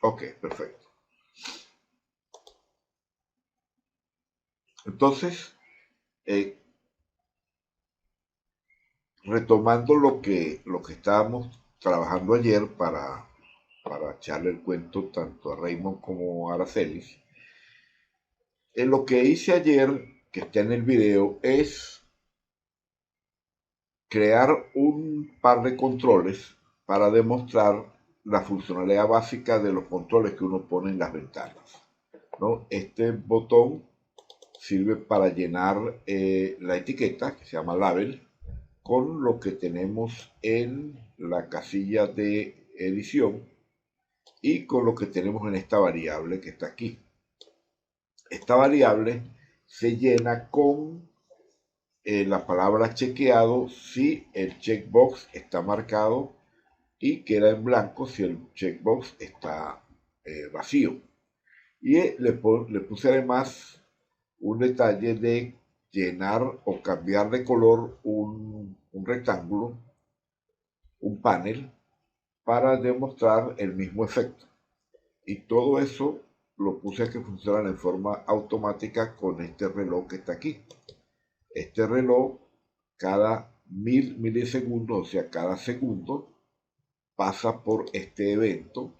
Ok, perfecto. Entonces, eh, retomando lo que estábamos trabajando ayer para echarle el cuento tanto a Raymond como a Aracelis, lo que hice ayer, que está en el video, es crear un par de controles para demostrar la funcionalidad básica de los controles que uno pone en las ventanas, ¿no? Este botón sirve para llenar la etiqueta, que se llama label, con lo que tenemos en la casilla de edición y con lo que tenemos en esta variable que está aquí. Esta variable se llena con la palabra chequeado si el checkbox está marcado y queda en blanco si el checkbox está vacío. Y le puse además un detalle de llenar o cambiar de color un rectángulo, un panel, para demostrar el mismo efecto. Y todo eso lo puse a que funcione en forma automática con este reloj que está aquí. Este reloj, cada 1000 milisegundos, o sea, cada segundo, pasa por este evento,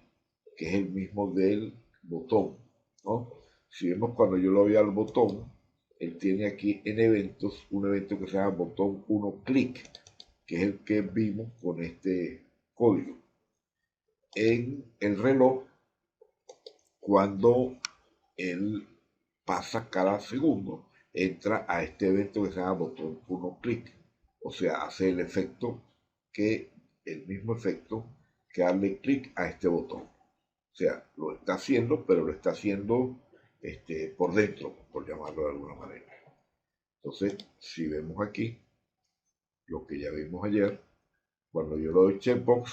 que es el mismo del botón, ¿no? Si vemos cuando yo lo voy al botón, él tiene aquí en eventos un evento que se llama botón 1 clic, que es el que vimos con este código. En el reloj, cuando él pasa cada segundo, entra a este evento que se llama botón 1 clic. O sea, hace el mismo efecto que darle clic a este botón. O sea, lo está haciendo, pero lo está haciendo por dentro, por llamarlo de alguna manera. Entonces, si vemos aquí, lo que ya vimos ayer, cuando yo le doy checkbox,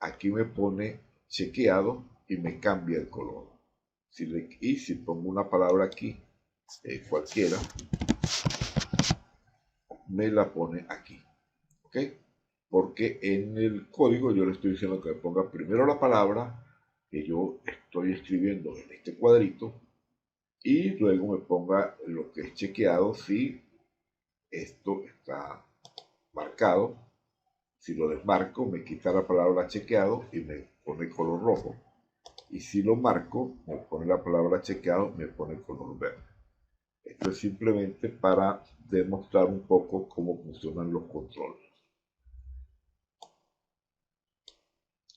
aquí me pone chequeado y me cambia el color. Y si pongo una palabra aquí, cualquiera, me la pone aquí. ¿Ok? Porque en el código yo le estoy diciendo que me ponga primero la palabra que yo estoy escribiendo en este cuadrito y luego me ponga lo que es chequeado si esto está marcado. Si lo desmarco, me quita la palabra chequeado y me pone color rojo. Y si lo marco, me pone la palabra chequeado, me pone color verde. Esto es simplemente para demostrar un poco cómo funcionan los controles.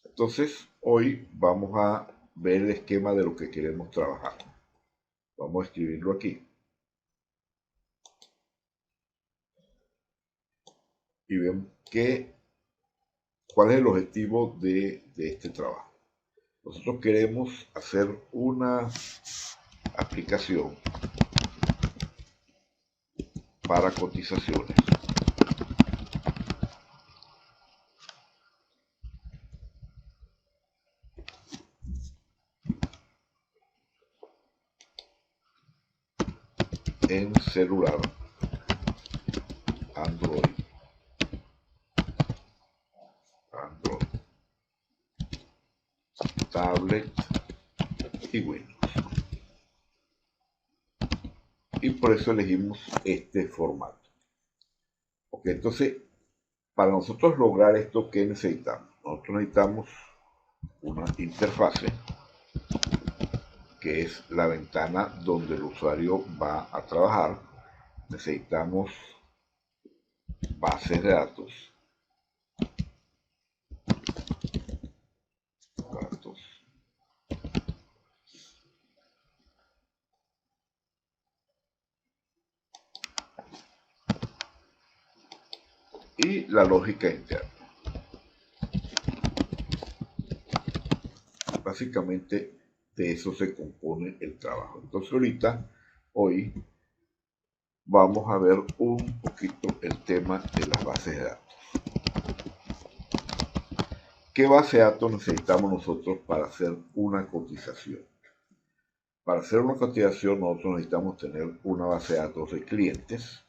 Entonces, hoy vamos a ver el esquema de lo que queremos trabajar. Vamos a escribirlo aquí. Y vemos cuál es el objetivo de este trabajo. Nosotros queremos hacer una aplicación para cotizaciones. En celular, Android, tablet y Windows. Y por eso elegimos este formato. Ok, entonces, para nosotros lograr esto, ¿qué necesitamos? Nosotros necesitamos una interfase, que es la ventana donde el usuario va a trabajar. Necesitamos bases de datos, y la lógica interna. Básicamente de eso se compone el trabajo. Entonces hoy vamos a ver un poquito el tema de las bases de datos. ¿Qué base de datos necesitamos nosotros para hacer una cotización? Para hacer una cotización nosotros necesitamos tener una base de datos de clientes,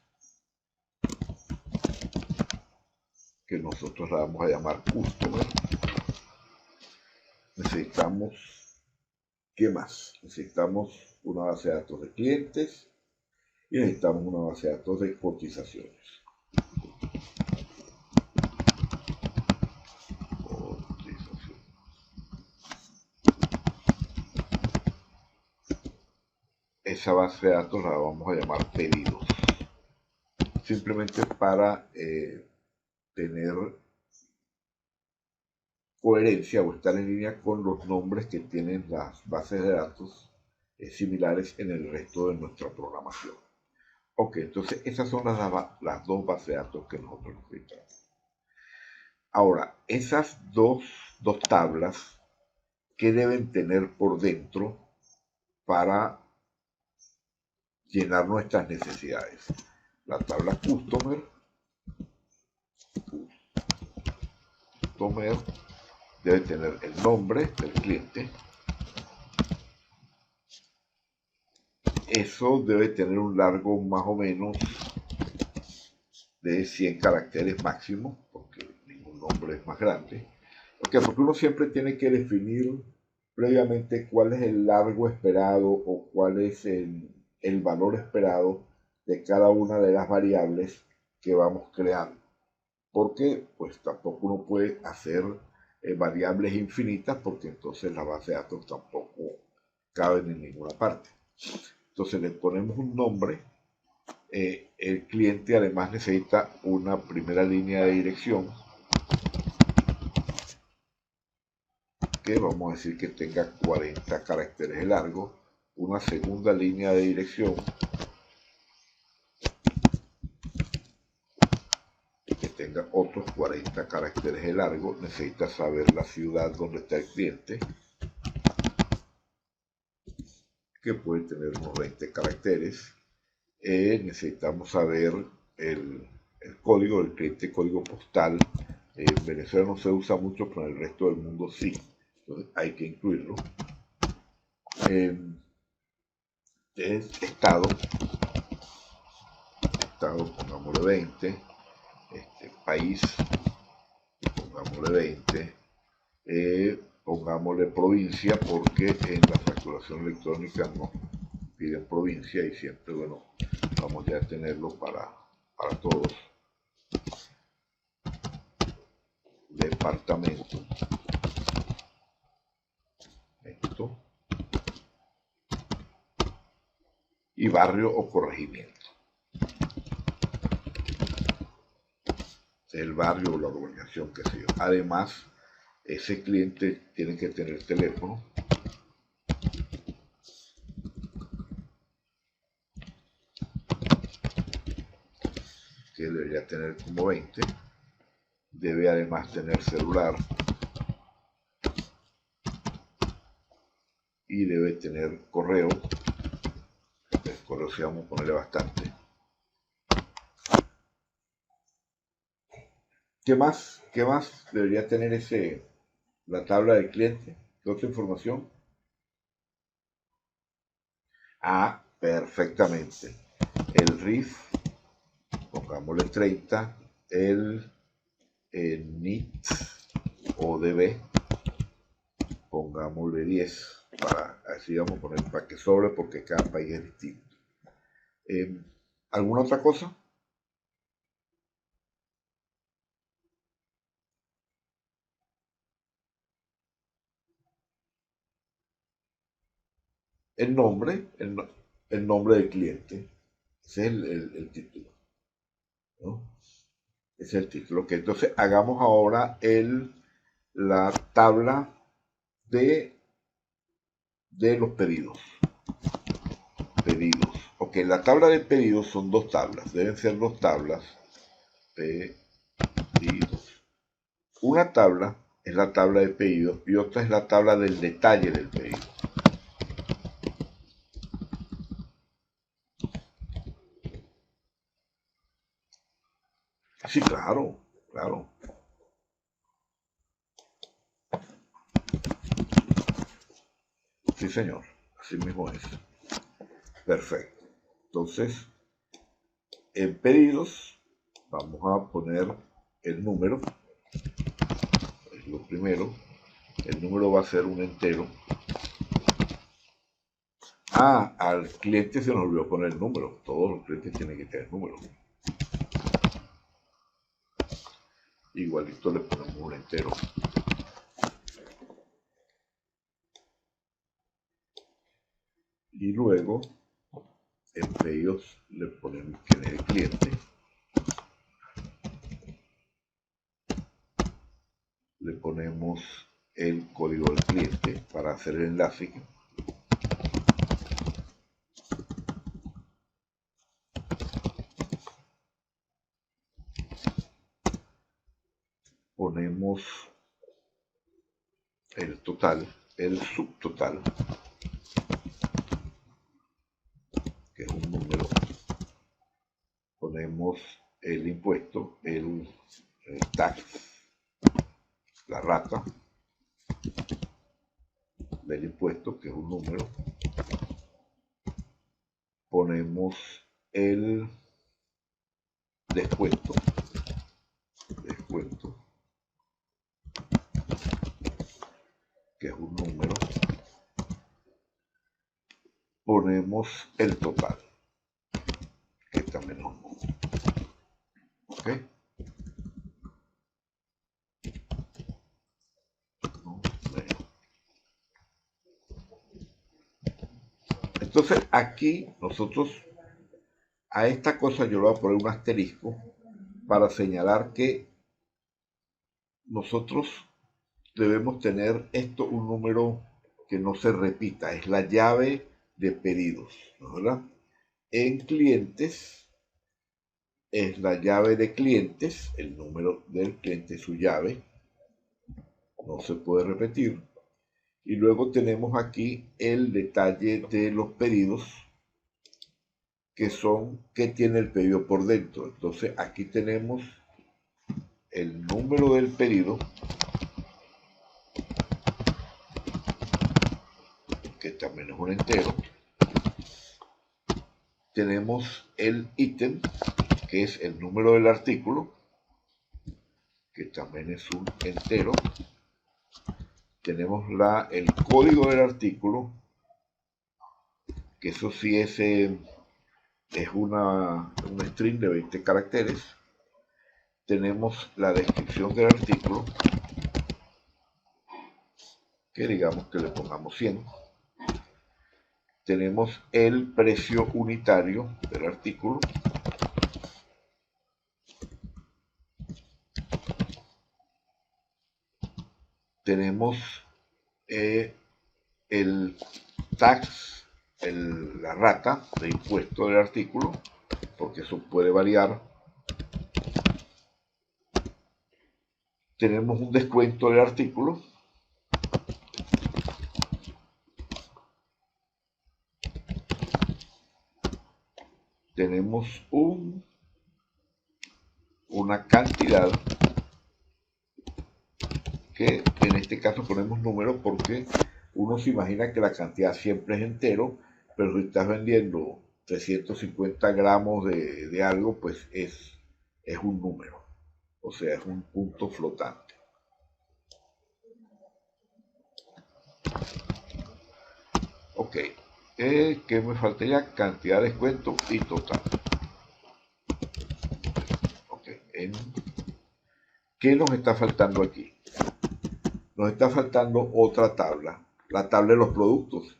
que nosotros la vamos a llamar customer. necesitamos, ¿qué más? Necesitamos una base de datos de clientes y necesitamos una base de datos de cotizaciones. Esa base de datos la vamos a llamar pedidos, simplemente para tener coherencia o estar en línea con los nombres que tienen las bases de datos similares en el resto de nuestra programación. Ok, entonces esas son las dos bases de datos que nosotros necesitamos. Ahora, esas dos tablas, ¿qué deben tener por dentro para llenar nuestras necesidades? La tabla Customer debe tener el nombre del cliente. Eso debe tener un largo más o menos de 100 caracteres máximo, porque ningún nombre es más grande. Porque uno siempre tiene que definir previamente cuál es el largo esperado o cuál es el valor esperado de cada una de las variables que vamos creando. Porque pues tampoco uno puede hacer variables infinitas, porque entonces la base de datos tampoco caben en ninguna parte. Entonces le ponemos un nombre. El cliente además necesita una primera línea de dirección que vamos a decir que tenga 40 caracteres de largo, una segunda línea de dirección que tenga otros 40 caracteres de largo. Necesita saber la ciudad donde está el cliente, que puede tener unos 20 caracteres. Necesitamos saber el código del cliente, código postal. En Venezuela no se usa mucho, pero en el resto del mundo sí. Entonces hay que incluirlo. Estado, pongámosle 20. País, pongámosle 20. Pongámosle provincia, porque en la facturación electrónica nos piden provincia y siempre, bueno, vamos ya a tenerlo para todos. Departamento, esto, y barrio o corregimiento. El barrio o la urbanización, qué sé yo. Además, ese cliente tiene que tener teléfono, que debería tener como 20. Debe además tener celular y debe tener correo. El correo sí vamos a ponerle bastante. ¿Qué más debería tener la tabla del cliente? ¿Qué otra información? Perfectamente. El RIF, pongámosle 30. El NIT o DB, pongámosle 10. Así vamos a poner para que sobre, porque cada país es distinto. ¿Alguna otra cosa? El nombre, el nombre del cliente. Ese es el título, ¿no? Ese es el título. Ok, entonces hagamos ahora la tabla de los pedidos. Pedidos. Ok, la tabla de pedidos son dos tablas. Deben ser dos tablas. Pedidos. Una tabla es la tabla de pedidos y otra es la tabla del detalle del pedido. Sí, claro, claro. Sí, señor. Así mismo es. Perfecto. Entonces, en pedidos vamos a poner el número, es lo primero. el número va a ser un entero. Ah, al cliente se nos olvidó poner el número. Todos los clientes tienen que tener número. Igualito le ponemos un entero. Y luego en pedidos le ponemos quién es el cliente. Le ponemos el código del cliente para hacer el enlace. Ponemos el total, el subtotal, que es un número. Ponemos el impuesto, el tax, la rata del impuesto, que es un número. Ponemos el descuento, que es un número. Ponemos el total, que también es un número. ¿Ok? Entonces aquí nosotros a esta cosa yo le voy a poner un asterisco para señalar que nosotros debemos tener esto un número que no se repita, es la llave de pedidos, ¿verdad? En clientes es la llave de clientes, el número del cliente, su llave, no se puede repetir. Y luego tenemos aquí el detalle de los pedidos, que son qué tiene el pedido por dentro. Entonces aquí tenemos el número del pedido, que también es un entero. Tenemos el ítem, que es el número del artículo, que también es un entero. Tenemos el código del artículo, que eso sí es un string de 20 caracteres. Tenemos la descripción del artículo, que digamos que le pongamos 100. Tenemos el precio unitario del artículo. Tenemos el tax, la rata de impuesto del artículo, porque eso puede variar. Tenemos un descuento del artículo. Tenemos una cantidad, que en este caso ponemos número porque uno se imagina que la cantidad siempre es entero, pero si estás vendiendo 350 gramos de algo, pues es un número, o sea, es un punto flotante. Ok, ¿qué me faltaría? Cantidad, descuento y total. Ok, ¿qué nos está faltando aquí? Nos está faltando otra tabla, la tabla de los productos.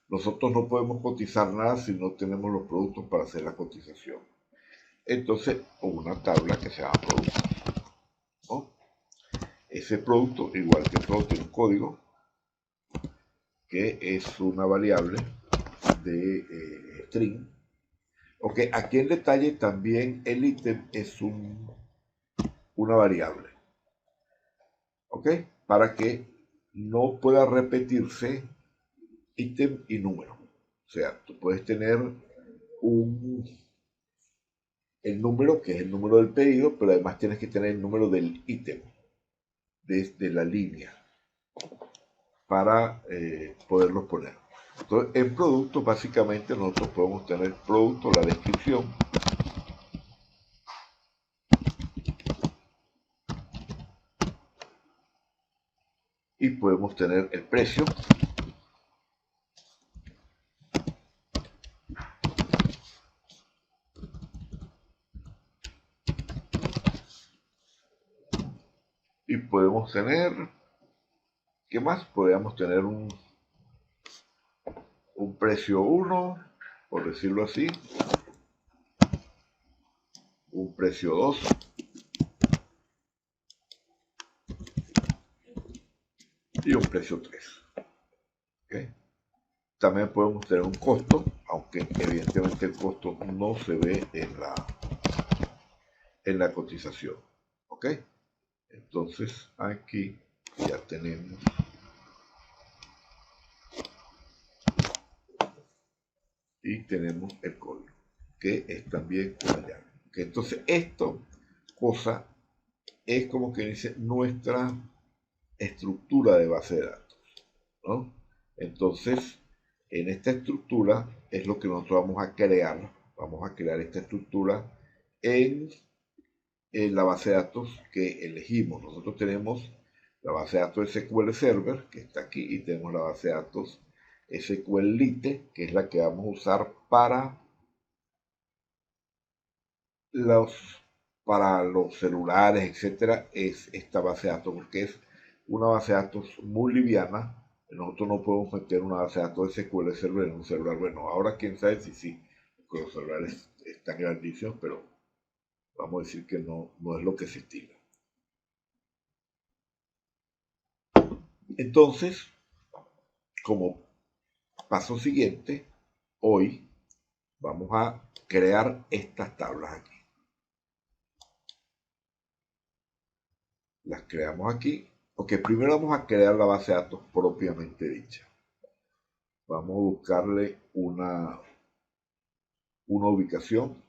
Nosotros no podemos cotizar nada si no tenemos los productos para hacer la cotización. Entonces, una tabla que se llama productos, ¿no? Ese producto, igual que todo, tiene un código, que es una variable de string. Ok, aquí en detalle también el ítem es una variable. Ok, para que no pueda repetirse ítem y número. O sea, tú puedes tener el número, que es el número del pedido, pero además tienes que tener el número del ítem desde la línea para poderlos poner. Entonces, en producto, básicamente nosotros podemos tener producto, la descripción, y podemos tener el precio. Y podemos tener, ¿qué más? Podríamos tener un precio 1, por decirlo así, un precio 2, y un precio 3. ¿Okay? También podemos tener un costo, aunque evidentemente el costo no se ve en la cotización. ¿Ok? Entonces aquí ya tenemos y tenemos el código, que es también una llave. ¿Okay? Entonces esto cosa es como que dice nuestra estructura de base de datos, ¿no? Entonces, en esta estructura es lo que nosotros vamos a crear. Vamos a crear esta estructura en la base de datos que elegimos. Nosotros tenemos la base de datos SQL Server, que está aquí, y tenemos la base de datos SQLite, que es la que vamos a usar para los celulares, etcétera. Es esta base de datos, porque es una base de datos muy liviana. Nosotros no podemos meter una base de datos SQL Server en un celular. Bueno, ahora quién sabe si sí, porque los celulares están grandísimos, pero vamos a decir que no es lo que se estima. Entonces, como paso siguiente, hoy vamos a crear estas tablas aquí. Las creamos aquí. Ok, primero vamos a crear la base de datos propiamente dicha. Vamos a buscarle una ubicación.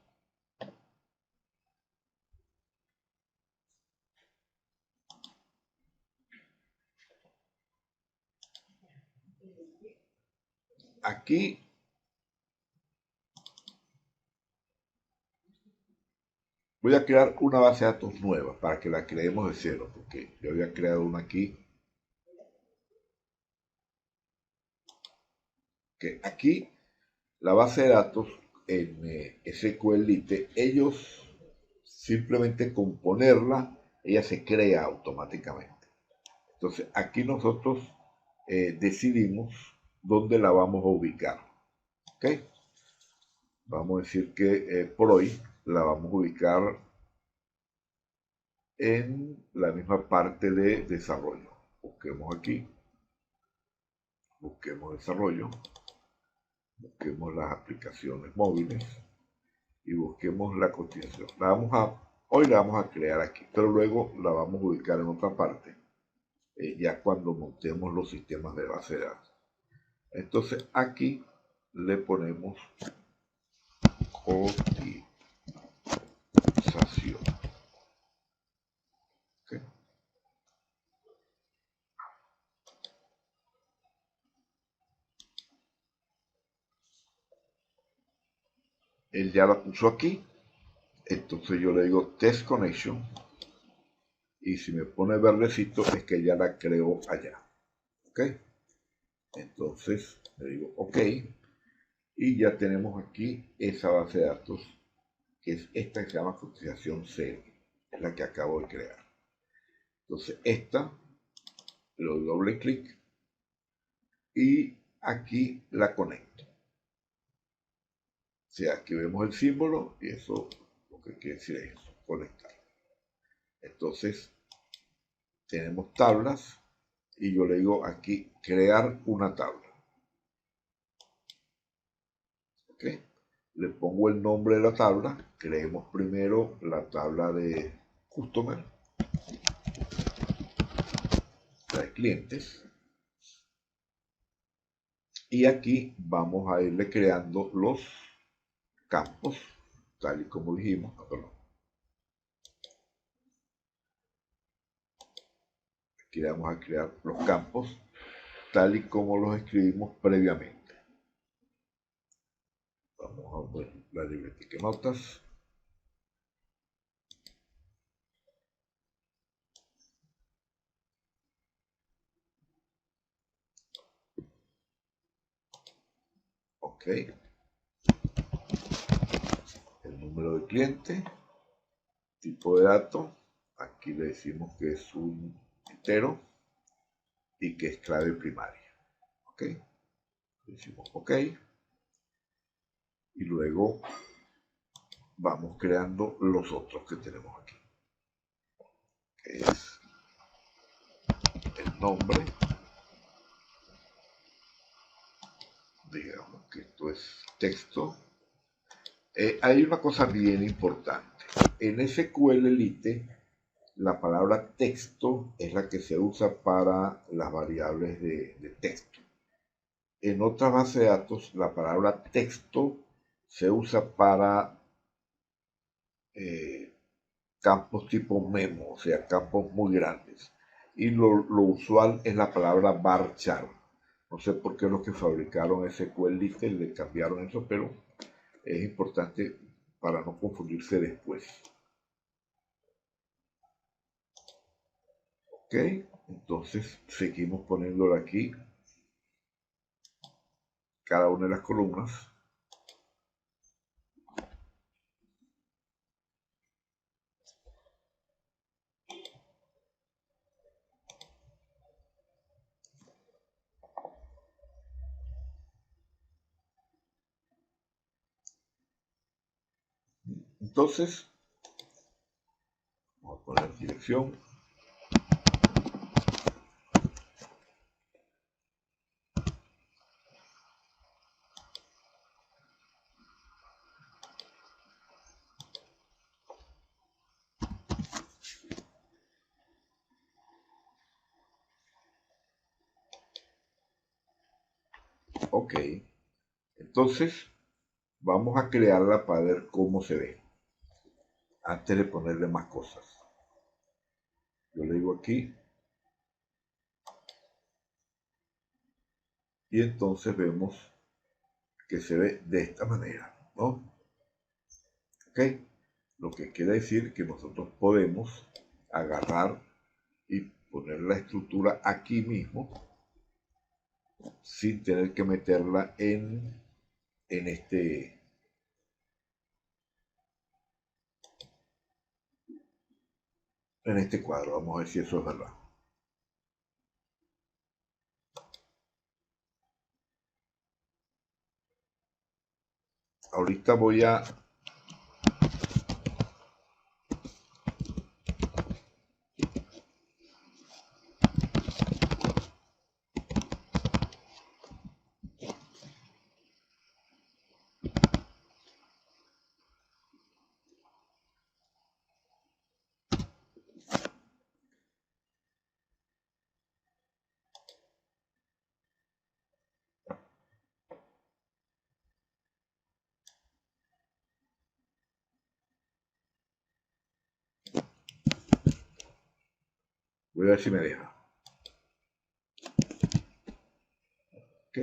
Aquí voy a crear una base de datos nueva para que la creemos de cero, porque yo había creado una aquí. Que aquí la base de datos en SQLite, ellos simplemente con ponerla, ella se crea automáticamente. Entonces aquí nosotros decidimos dónde la vamos a ubicar. ¿Ok? Vamos a decir que por hoy la vamos a ubicar en la misma parte de desarrollo. Busquemos aquí, busquemos desarrollo, busquemos las aplicaciones móviles y busquemos la cotización. Hoy la vamos a crear aquí, pero luego la vamos a ubicar en otra parte, ya cuando montemos los sistemas de base de datos. Entonces aquí le ponemos cotización. ¿Okay? Él ya la puso aquí, entonces yo le digo test connection y si me pone verdecito es que ya la creo allá. ¿Ok? Entonces le digo ok y ya tenemos aquí esa base de datos que es esta que se llama cotización cero, es la que acabo de crear. Entonces esta le doy doble clic y aquí la conecto. O sea, aquí vemos el símbolo y eso lo que quiere decir es eso, conectar. Entonces tenemos tablas y yo le digo aquí crear una tabla. ¿Ok? Le pongo el nombre de la tabla. Creemos primero la tabla de customer, la de clientes. Y aquí vamos a irle creando los campos, tal y como dijimos. Aquí le vamos a crear los campos, tal y como los escribimos previamente. Vamos a ver la libretica de notas. ¿Ok? El número de cliente, tipo de dato, aquí le decimos que es un entero y que es clave primaria. ¿Ok? Decimos OK y luego vamos creando los otros que tenemos aquí, que es el nombre, digamos que esto es texto. Hay una cosa bien importante. En SQL Elite, la palabra texto es la que se usa para las variables de texto. En otra base de datos, la palabra texto se usa para campos tipo memo, o sea, campos muy grandes. Y lo usual es la palabra varchar. No sé por qué los que fabricaron SQLite le cambiaron eso, pero es importante para no confundirse después. Ok, entonces seguimos poniéndolo aquí, cada una de las columnas. Entonces, vamos a poner dirección. Ok, entonces vamos a crearla para ver cómo se ve, antes de ponerle más cosas. Yo le digo aquí, y entonces vemos que se ve de esta manera, ¿no? Ok, lo que quiere decir que nosotros podemos agarrar y poner la estructura aquí mismo sin tener que meterla en este cuadro. Vamos a ver si eso es verdad. Ahorita voy a ver si me deja. Ok.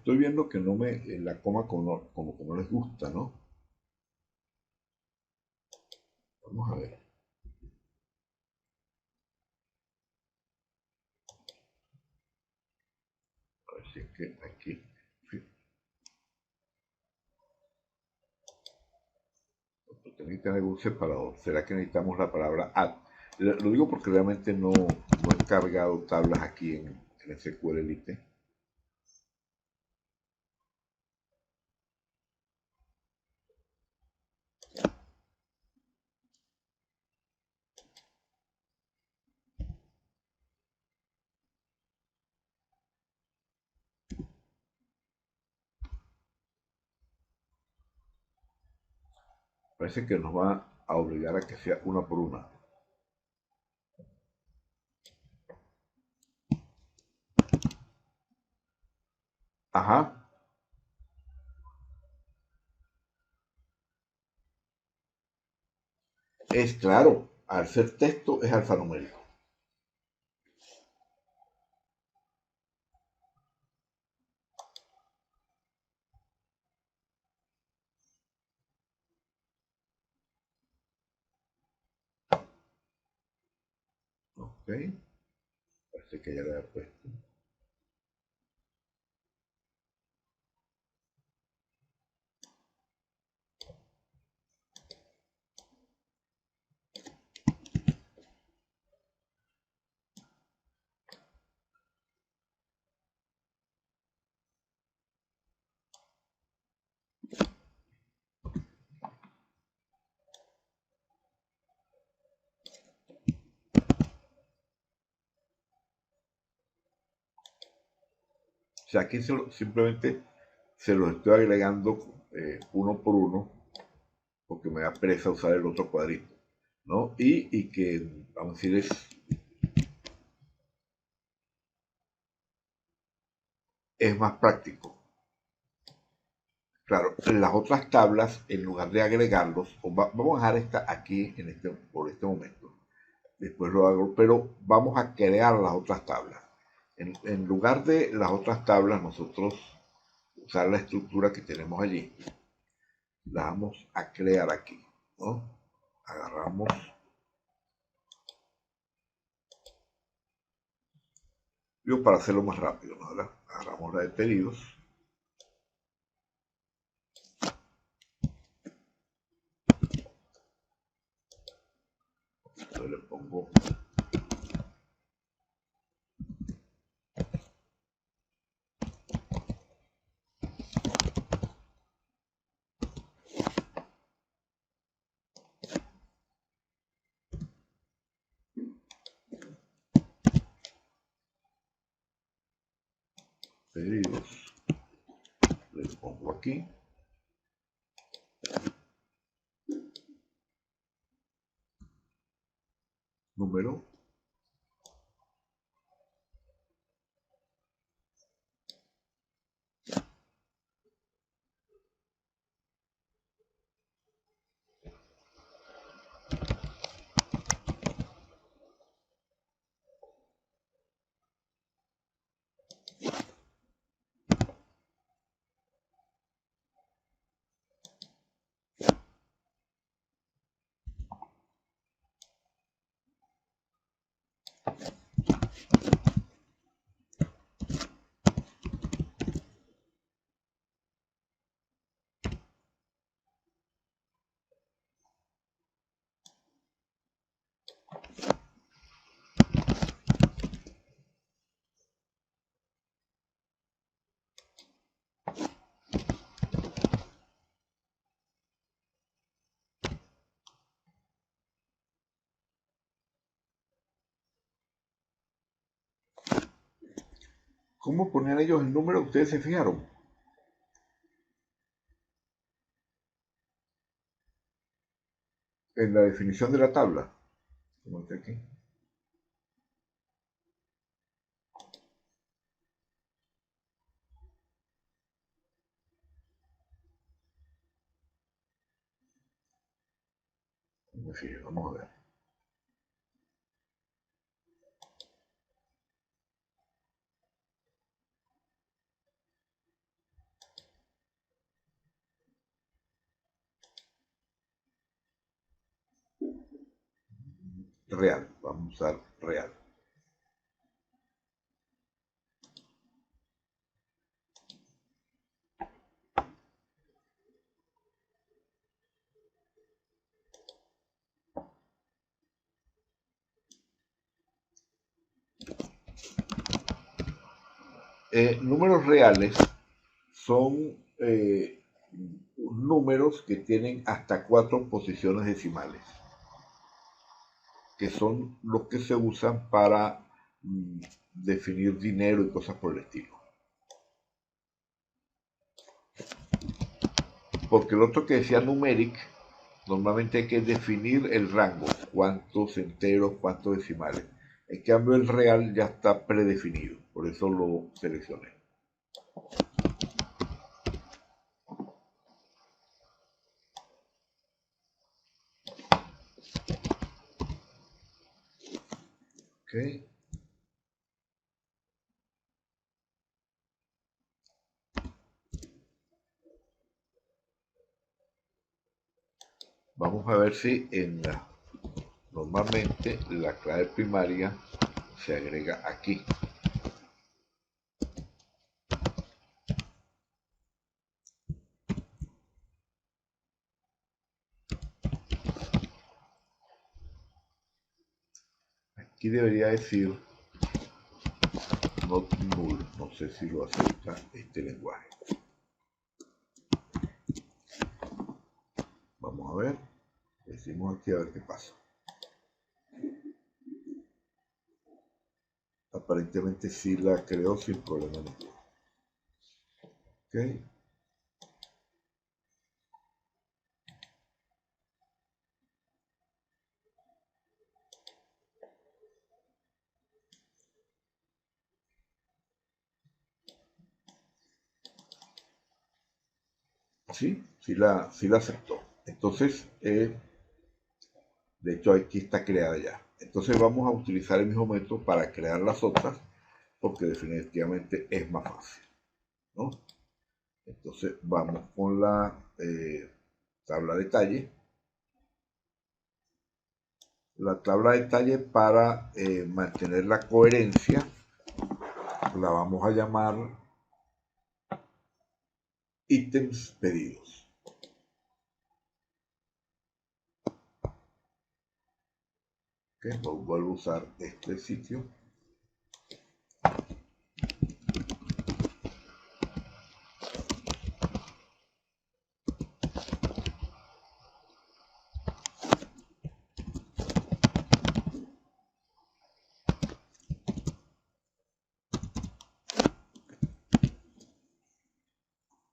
Estoy viendo que no me la coma como que no les gusta, ¿no? Vamos a ver. A ver si es que aquí. Necesitan algún separador. ¿Será que necesitamos la palabra add? Lo digo porque realmente no he cargado tablas aquí en SQL Elite. Parece que nos va a obligar a que sea una por una. Ajá, es claro, al ser texto es alfanumérico. Ok, parece que ya le he puesto. O sea, aquí simplemente se los estoy agregando uno por uno porque me da pereza usar el otro cuadrito, ¿no? Y que, vamos a decir, es más práctico. Claro, en las otras tablas, en lugar de agregarlos, vamos a dejar esta aquí por este momento. Después lo hago, pero vamos a crear las otras tablas. En lugar de las otras tablas, nosotros usar la estructura que tenemos allí, la vamos a crear aquí, ¿no? Agarramos, yo para hacerlo más rápido, ¿no? Agarramos la de pedidos, entonces le pongo pedidos, le pongo aquí, número, ¿cómo ponían ellos el número? Ustedes se fijaron en la definición de la tabla, como está aquí. Vamos a ver. Real, vamos a usar real. Números reales son números que tienen hasta 4 posiciones decimales, que son los que se usan para definir dinero y cosas por el estilo. Porque el otro que decía numeric, normalmente hay que definir el rango, cuántos enteros, cuántos decimales. En cambio el real ya está predefinido, por eso lo seleccioné. Ok. Vamos a ver si normalmente la clave primaria se agrega aquí. Aquí debería decir not null, no sé si lo acepta este lenguaje. Vamos a ver, decimos aquí a ver qué pasa. Aparentemente sí la creó sin problema ninguno. Ok. Sí la aceptó. Entonces, de hecho aquí está creada ya. Entonces vamos a utilizar el mismo método para crear las otras, porque definitivamente es más fácil, ¿no? Entonces vamos con la tabla de detalle. La tabla de detalle para mantener la coherencia la vamos a llamar ítems pedidos. Okay, vuelvo a usar este sitio.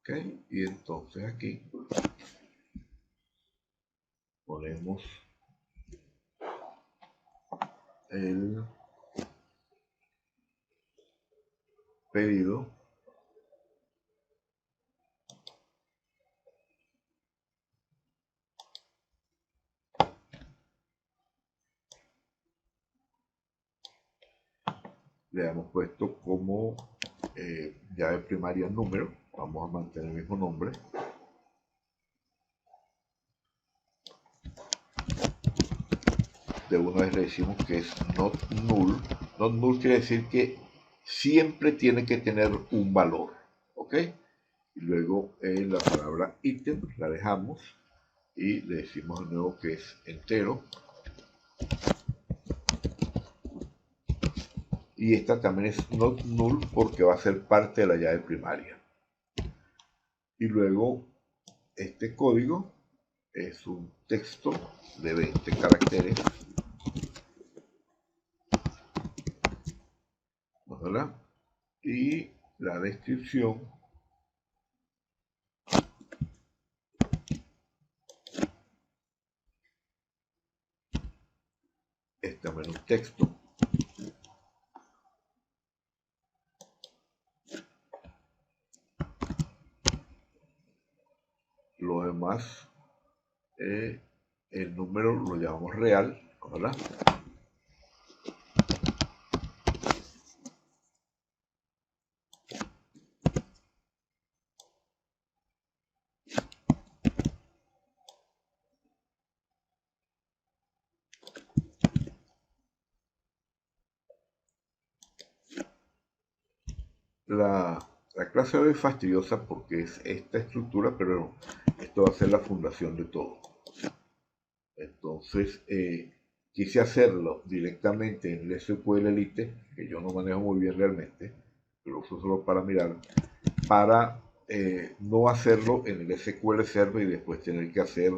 Okay, y entonces aquí ponemos el pedido le hemos puesto como llave primaria número, vamos a mantener el mismo nombre. De una vez le decimos que es not null. Not null quiere decir que siempre tiene que tener un valor, ¿ok? Y luego la palabra ítem la dejamos y le decimos de nuevo que es entero. Y esta también es not null porque va a ser parte de la llave primaria. Y luego este código es un texto de 20 caracteres, ¿verdad? Y la descripción es también un texto. Lo demás, el número lo llamamos real, ¿verdad? La clase hoy es fastidiosa porque es esta estructura, pero esto va a ser la fundación de todo. Entonces, quise hacerlo directamente en el SQL Elite, que yo no manejo muy bien realmente, lo uso solo para mirar, para no hacerlo en el SQL Server y después tener que hacer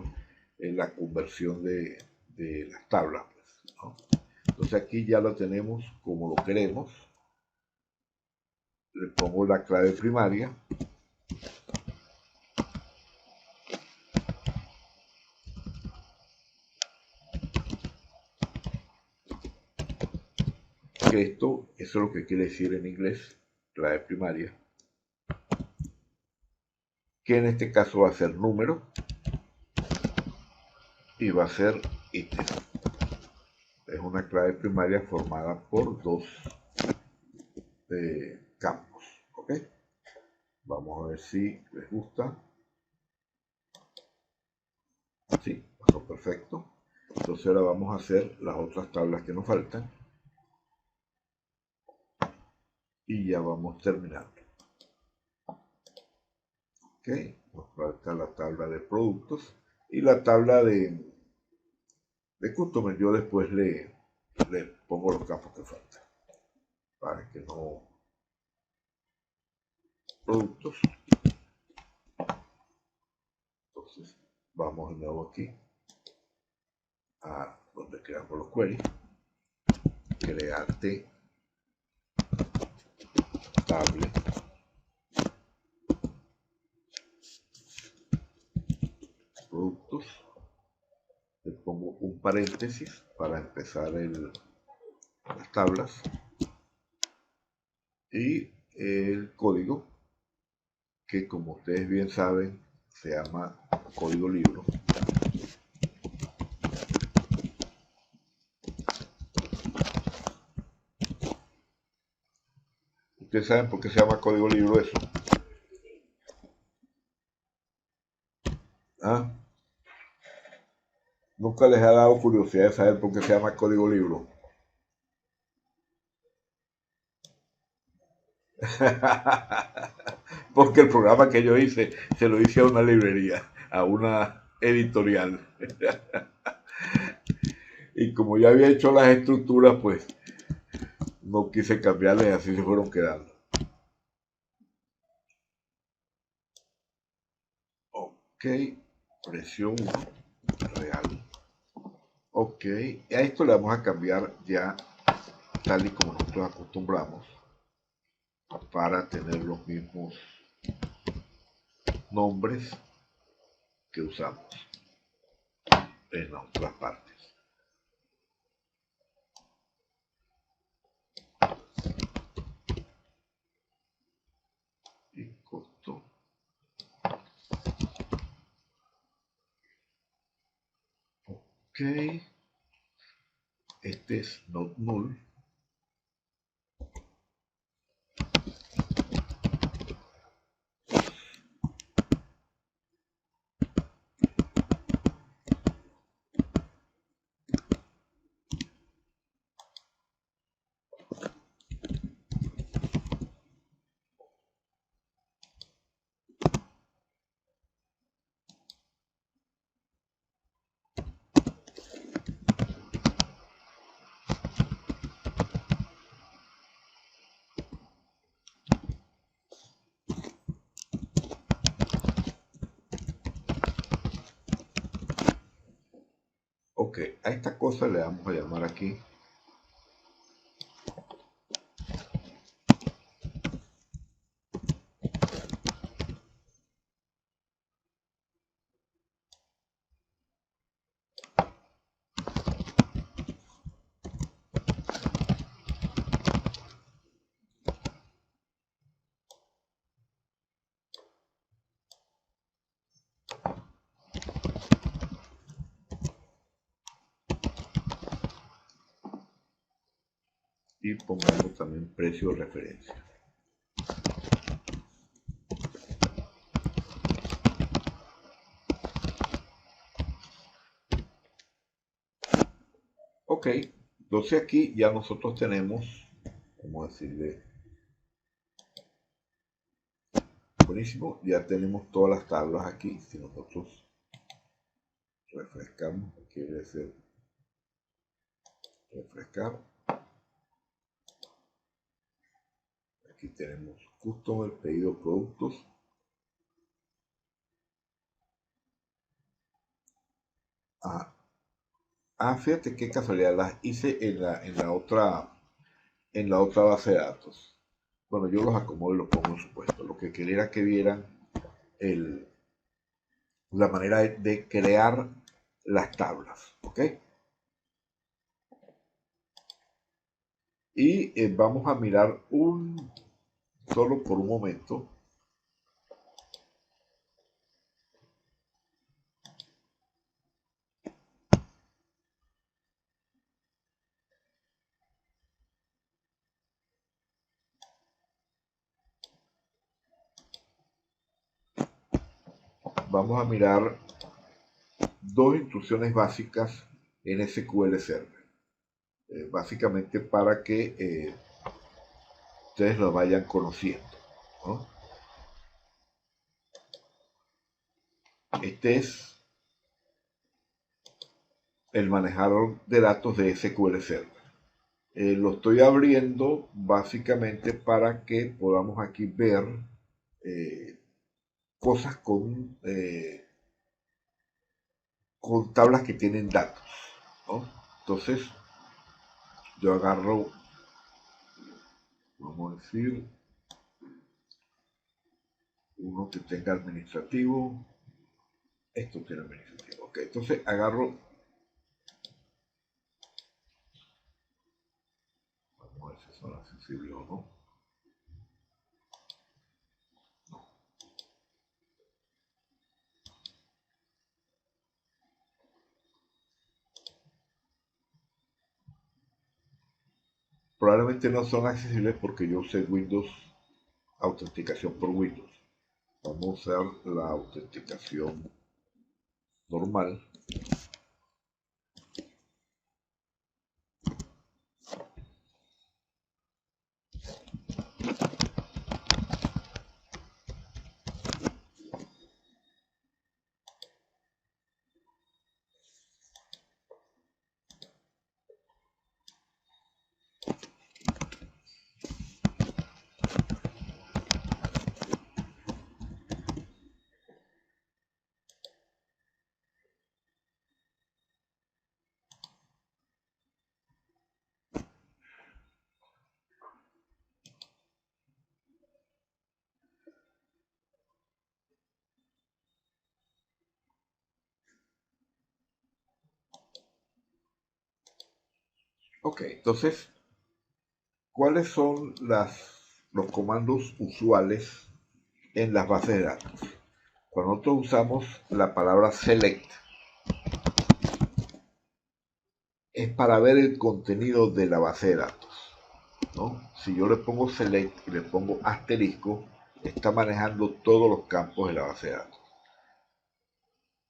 la conversión de las tablas, pues, ¿no? Entonces aquí ya lo tenemos como lo queremos. Le pongo la clave primaria. Que esto, eso es lo que quiere decir en inglés, clave primaria. Que en este caso va a ser número y va a ser ítem. Es una clave primaria formada por dos campos. ¿Ok? Vamos a ver si les gusta. Sí, pasó perfecto. Entonces ahora vamos a hacer las otras tablas que nos faltan. Y ya vamos terminando. Ok, nos falta la tabla de productos y la tabla de customer. Yo después le pongo los campos que faltan para que no productos. Entonces vamos de nuevo aquí a donde creamos los queries, create table productos, le pongo un paréntesis para empezar las tablas y el código, que como ustedes bien saben se llama código libro. Ustedes saben por qué se llama código libro eso. ¿Ah? Nunca les ha dado curiosidad de saber por qué se llama código libro. Porque el programa que yo hice se lo hice a una librería, a una editorial. Y como ya había hecho las estructuras, pues no quise cambiarles, así se fueron quedando. Ok, presión 1, real. Ok, a esto le vamos a cambiar ya tal y como nosotros acostumbramos para tener los mismos nombres que usamos en las otras partes. Y costo. Ok, este es not null. Ok, a esta cosa le vamos a llamar aquí y pongamos también precio de referencia. Ok, entonces aquí ya nosotros tenemos, vamos a decirle, buenísimo, ya tenemos todas las tablas aquí. Si nosotros refrescamos, quiere decir refrescar, Aquí tenemos customer, pedido, productos. Fíjate qué casualidad, las hice en la otra base de datos. Bueno, yo los acomodo y los pongo en su puesto. Lo que quería era que vieran el, la manera de crear las tablas, ¿ok? Y vamos a mirar solo por un momento. Vamos a mirar dos instrucciones básicas en SQL Server. Básicamente para que ustedes lo vayan conociendo, ¿no? Este es el manejador de datos de SQL Server. Lo estoy abriendo básicamente para que podamos aquí ver eh, cosas con tablas que tienen datos, ¿no? Entonces, yo agarro, vamos a decir, uno que tenga administrativo. Esto tiene administrativo. Ok, entonces agarro, vamos a ver si son accesibles o no. Probablemente no son accesibles porque yo usé Windows, autenticación por Windows. Vamos a usar la autenticación normal. Ok, entonces, ¿cuáles son los comandos usuales en las bases de datos? Cuando nosotros usamos la palabra select, es para ver el contenido de la base de datos, ¿no? Si yo le pongo select y le pongo asterisco, está manejando todos los campos de la base de datos,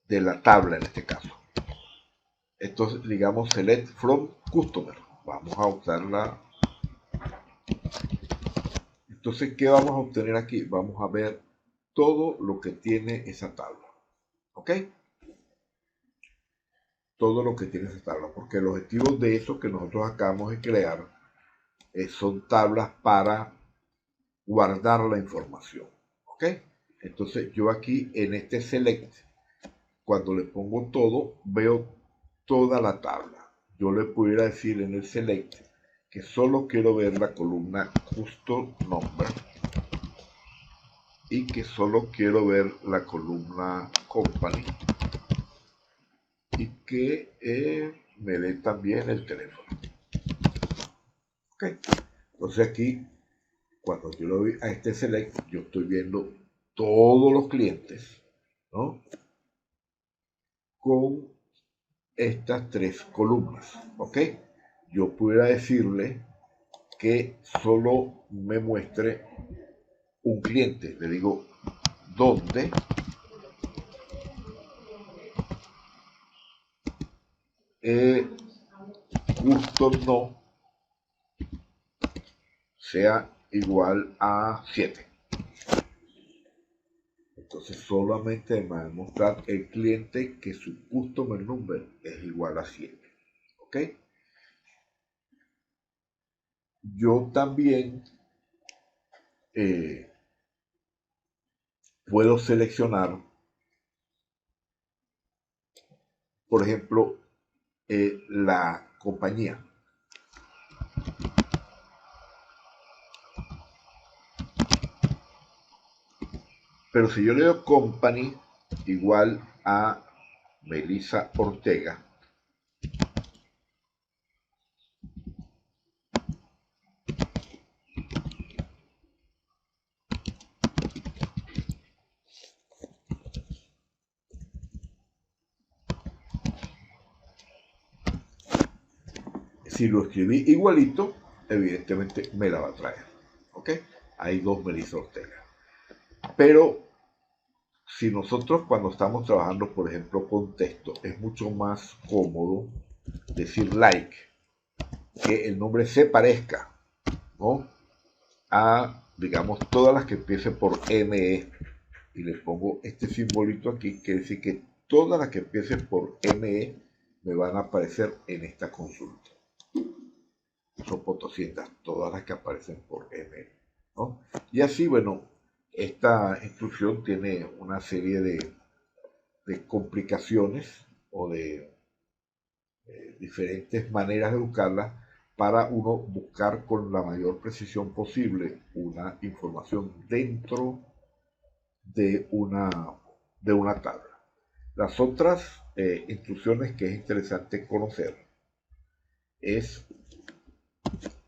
de la tabla en este caso. Entonces, digamos select from customer. Vamos a usarla. Entonces, ¿qué vamos a obtener aquí? Vamos a ver todo lo que tiene esa tabla. ¿Ok? Todo lo que tiene esa tabla. Porque el objetivo de eso que nosotros acabamos de crear son tablas para guardar la información. ¿Ok? Entonces, yo aquí en este select, cuando le pongo todo, veo toda la tabla. Yo le pudiera decir en el select que solo quiero ver la columna justo number y que solo quiero ver la columna company y que me dé también el teléfono. Ok, entonces aquí cuando yo lo doy a este select, yo estoy viendo todos los clientes, ¿no? Con estas tres columnas, ¿ok? Yo pudiera decirle que solo me muestre un cliente. Le digo, ¿dónde? Justo no sea igual a 7. Entonces solamente me va a mostrar el cliente que su customer number es igual a 7. ¿Ok? Yo también eh, puedo seleccionar, por ejemplo, la compañía. Pero si yo le doy company igual a Melissa Ortega, si lo escribí igualito, evidentemente me la va a traer. ¿Ok? Hay dos Melissa Ortega. Pero si nosotros cuando estamos trabajando, por ejemplo, con texto, es mucho más cómodo decir like, que el nombre se parezca, ¿no?, a, digamos, todas las que empiecen por ME. Y le pongo este simbolito aquí, que dice que todas las que empiecen por ME me van a aparecer en esta consulta. Son potosientas, todas las que aparecen por ME, ¿no? Y así, bueno, esta instrucción tiene una serie de complicaciones o de diferentes maneras de buscarla para uno buscar con la mayor precisión posible una información dentro de una tabla. Las otras instrucciones que es interesante conocer es,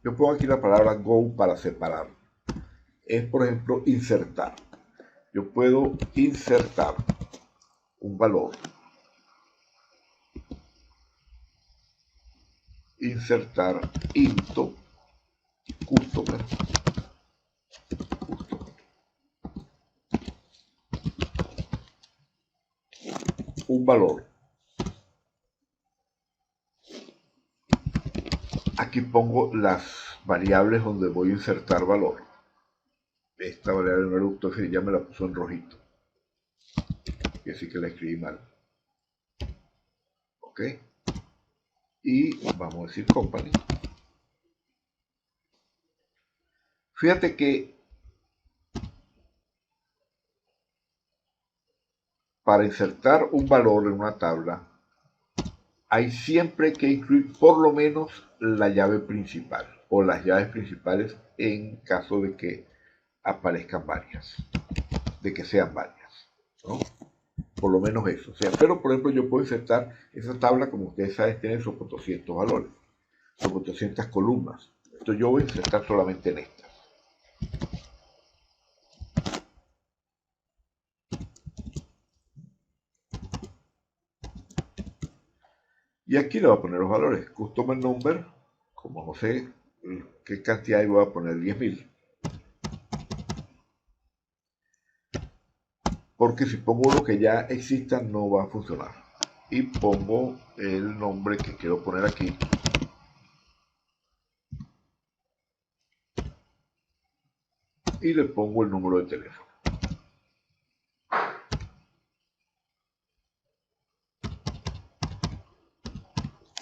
yo pongo aquí la palabra go para separar, es por ejemplo insertar. Yo puedo insertar un valor, insertar into customer, un valor. Aquí pongo las variables donde voy a insertar valor. Esta variable no le gustó, ya me la puso en rojito. Y así que la escribí mal. Ok. Y vamos a decir company. Fíjate que para insertar un valor en una tabla hay siempre que incluir por lo menos la llave principal o las llaves principales en caso de que aparezcan varias, de que sean varias, ¿no? Por lo menos eso. O sea, pero por ejemplo yo puedo insertar esa tabla, como ustedes saben, tiene sus 400 valores, sus 400 columnas. Entonces yo voy a insertar solamente en esta. Y aquí le voy a poner los valores. Customer number, como no sé qué cantidad, y voy a poner 10.000. Porque si pongo uno que ya exista no va a funcionar. Y pongo el nombre que quiero poner aquí. Y le pongo el número de teléfono.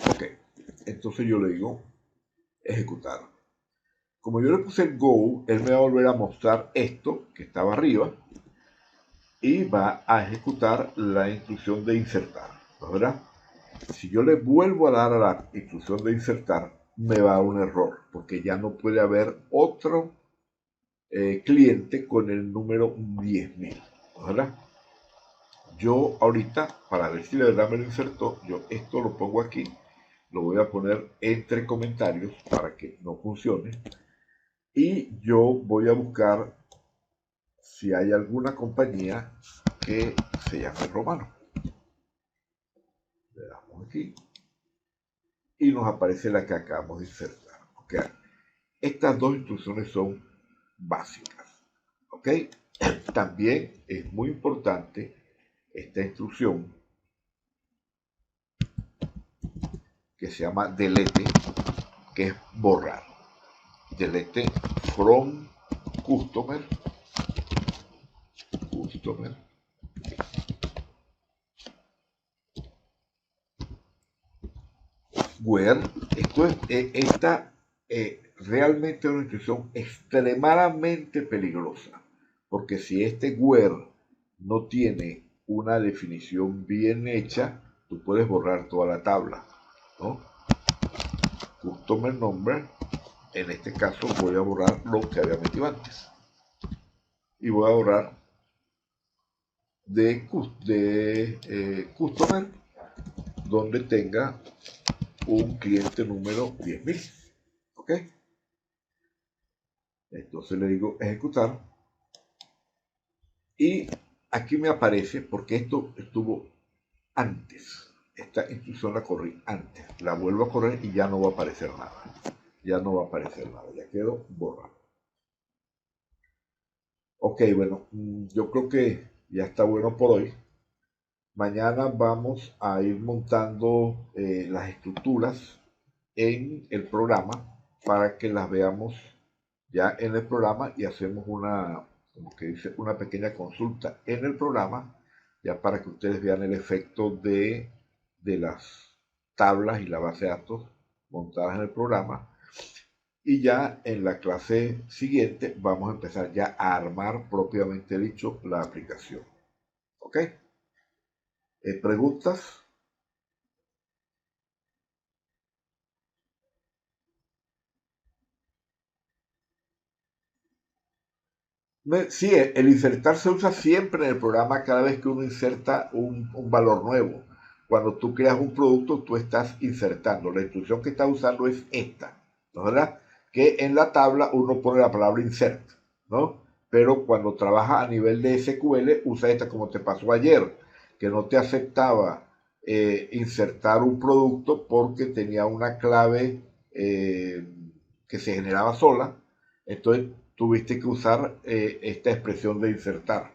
Ok, entonces yo le digo ejecutar. Como yo le puse el go, él me va a volver a mostrar esto que estaba arriba y va a ejecutar la instrucción de insertar, ¿verdad? Si yo le vuelvo a dar a la instrucción de insertar, me va a dar un error, porque ya no puede haber otro cliente con el número 10.000, ¿verdad? Yo ahorita, para ver si de verdad me lo insertó, yo esto lo pongo aquí, lo voy a poner entre comentarios para que no funcione, y yo voy a buscar si hay alguna compañía que se llame Romano. Le damos aquí y nos aparece la que acabamos de insertar. Okay. Estas dos instrucciones son básicas. ¿Ok? También es muy importante esta instrucción que se llama delete, que es borrar. Delete from customer where. Esto es realmente una instrucción extremadamente peligrosa, porque si este where no tiene una definición bien hecha, tú puedes borrar toda la tabla, ¿no? Customer number, en este caso voy a borrar lo que había metido antes y voy a borrar de customer donde tenga un cliente número 10.000. ¿Ok? Entonces le digo ejecutar y aquí me aparece, porque esto estuvo antes, esta instrucción la corrí antes, la vuelvo a correr y ya no va a aparecer nada, ya no va a aparecer nada, ya quedó borrado. Ok, bueno, yo creo que ya está bueno por hoy. Mañana vamos a ir montando las estructuras en el programa para que las veamos ya en el programa y hacemos una, como que dice, una pequeña consulta en el programa, ya para que ustedes vean el efecto de las tablas y la base de datos montadas en el programa. Y ya en la clase siguiente vamos a empezar ya a armar propiamente dicho la aplicación. ¿Ok? ¿Preguntas? Sí, el insertar se usa siempre en el programa cada vez que uno inserta un valor nuevo. Cuando tú creas un producto, tú estás insertando. La instrucción que estás usando es esta, ¿no es verdad? Que en la tabla uno pone la palabra insert, ¿no? Pero cuando trabaja a nivel de SQL, usa esta como te pasó ayer, que no te aceptaba insertar un producto porque tenía una clave que se generaba sola. Entonces tuviste que usar esta expresión de insertar.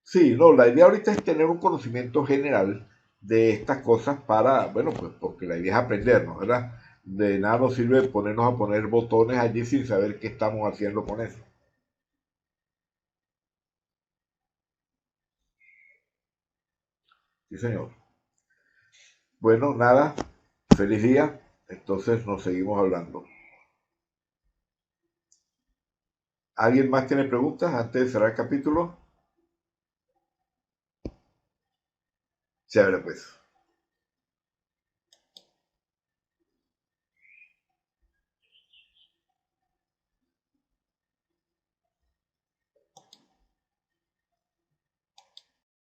Sí, no, la idea ahorita es tener un conocimiento general de estas cosas para, bueno, pues porque la idea es aprendernos, ¿verdad? De nada nos sirve ponernos a poner botones allí sin saber qué estamos haciendo con eso. Sí, señor. Bueno, nada, feliz día. Entonces nos seguimos hablando. ¿Alguien más tiene preguntas antes de cerrar el capítulo? Chévere, pues.